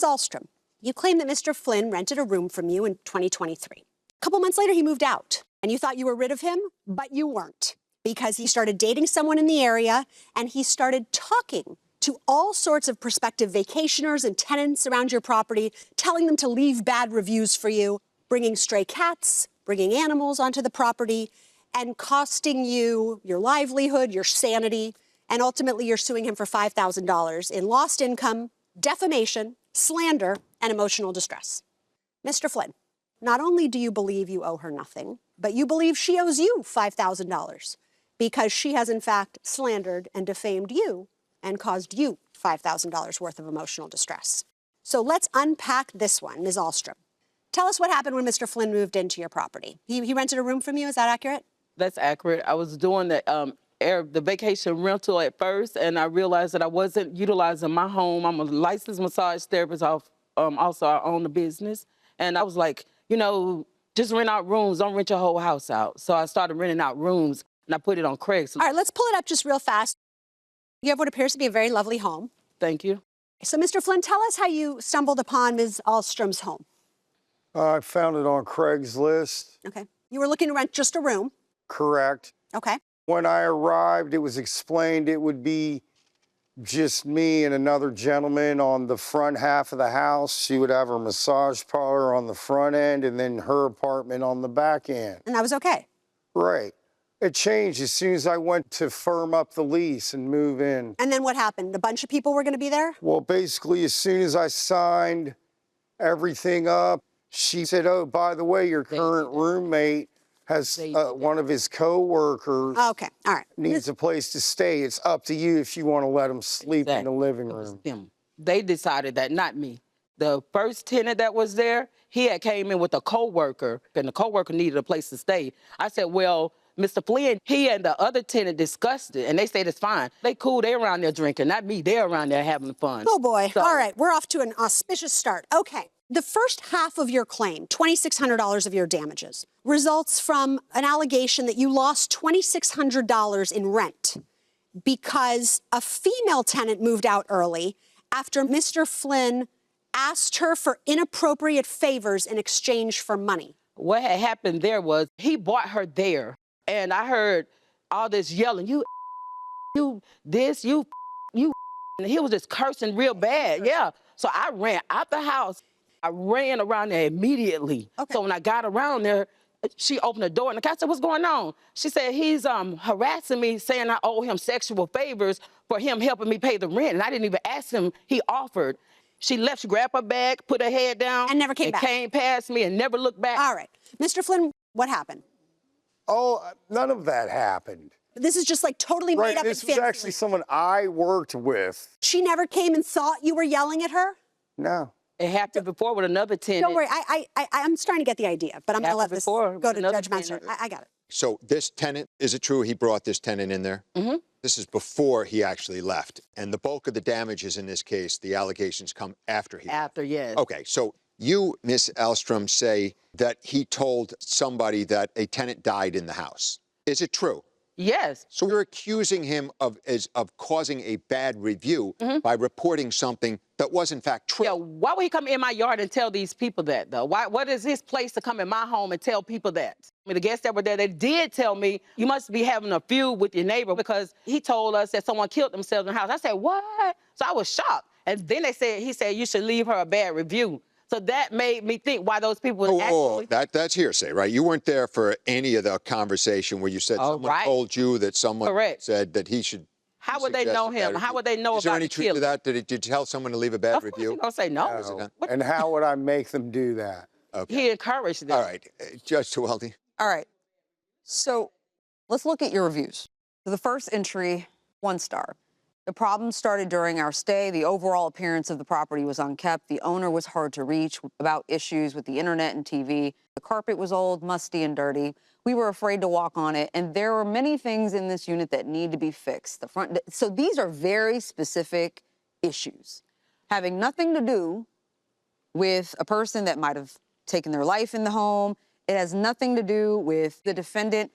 Ahlstrom, you claim that Mr. Flynn rented a room from you in 2023. A couple months later, he moved out, and you thought you were rid of him, but you weren't, because he started dating someone in the area, and he started talking to all sorts of prospective vacationers and tenants around your property, telling them to leave bad reviews for you, bringing stray cats, bringing animals onto the property, and costing you your livelihood, your sanity, and ultimately you're suing him for $5,000 in lost income, defamation, slander, and emotional distress. Mr. Flynn, not only do you believe you owe her nothing, but you believe she owes you $5,000 because she has in fact slandered and defamed you and caused you $5,000 worth of emotional distress. So let's unpack this one, Ms. Ahlstrom. Tell us what happened when Mr. Flynn moved into your property. He rented a room from you, is that accurate? That's accurate. I was doing the vacation rental at first, and I realized that I wasn't utilizing my home. I'm a licensed massage therapist. Also, I own a business. And I was like, you know, just rent out rooms. Don't rent your whole house out. So I started renting out rooms, and I put it on Craigslist. All right, let's pull it up just real fast. You have what appears to be a very lovely home. Thank you. So, Mr. Flynn, tell us how you stumbled upon Ms. Ahlstrom's home. I found it on Craigslist. Okay. You were looking to rent just a room. Correct. Okay. When I arrived, it was explained it would be just me and another gentleman on the front half of the house. She would have her massage parlor on the front end and then her apartment on the back end. And that was okay? Right. It changed as soon as I went to firm up the lease and move in. And then what happened? A bunch of people were going to be there? Well, basically, as soon as I signed everything up, she said, oh, by the way, your current roommate has one of his co-workers okay, all right. needs a place to stay. It's up to you if you want to let him sleep in the living room. Them. They decided that, not me. The first tenant that was there, he had came in with a co-worker, and the co-worker needed a place to stay. I said, well, Mr. Flynn, he and the other tenant discussed it, and they said it's fine. They cool, they're around there drinking, not me. They're around there having fun. Oh, boy. So, all right, we're off to an auspicious start. Okay. The first half of your claim, $2,600 of your damages, results from an allegation that you lost $2,600 in rent because a female tenant moved out early after Mr. Flynn asked her for inappropriate favors in exchange for money. What had happened there was he brought her there, and I heard all this yelling, you, this, you, and he was just cursing real bad, yeah. So I ran out the house. I ran around there immediately. Okay. So when I got around there, she opened the door, and I said, what's going on? She said, he's harassing me, saying I owe him sexual favors for him helping me pay the rent, and I didn't even ask him. He offered. She left, she grabbed her bag, put her head down. And never came back. Came past me and never looked back. All right. Mr. Flynn, what happened? Oh, none of that happened. This is just like totally made up. This was actually someone I worked with. She never came and thought you were yelling at her? No. It happened before with another tenant. Don't worry, I'm starting to get the idea, but I'm going to let this go to Judge Menser. I got it. So this tenant, is it true he brought this tenant in there? Mm-hmm. This is before he actually left. And the bulk of the damages in this case, the allegations come after he left. After, yes. Okay, so you, Ms. Ahlstrom, say that he told somebody that a tenant died in the house. Is it true? Yes. So you're accusing him of causing a bad review by reporting something that was in fact true. Yeah, why would he come in my yard and tell these people that, though? What is his place to come in my home and tell people that? I mean, the guests that were there, they did tell me, you must be having a feud with your neighbor because he told us that someone killed themselves in the house. I said, what? So I was shocked. And then he said, you should leave her a bad review. So that made me think why those people that's hearsay, right? You weren't there for any of the conversation where you said someone told you that someone said that he should. How would they know him? How would they know about the killer? Is there any truth to that? Did you tell someone to leave a bad review? Of course, you're going to say no. And how would I make them do that? Okay. He encouraged them. All right. Judge Tuwaldi. All right. So let's look at your reviews. So the first entry, 1 star. The problem started during our stay. The overall appearance of the property was unkept. The owner was hard to reach about issues with the internet and TV. The carpet was old, musty, and dirty. We were afraid to walk on it. And there were many things in this unit that need to be fixed. So these are very specific issues, having nothing to do with a person that might have taken their life in the home. It has nothing to do with the defendant.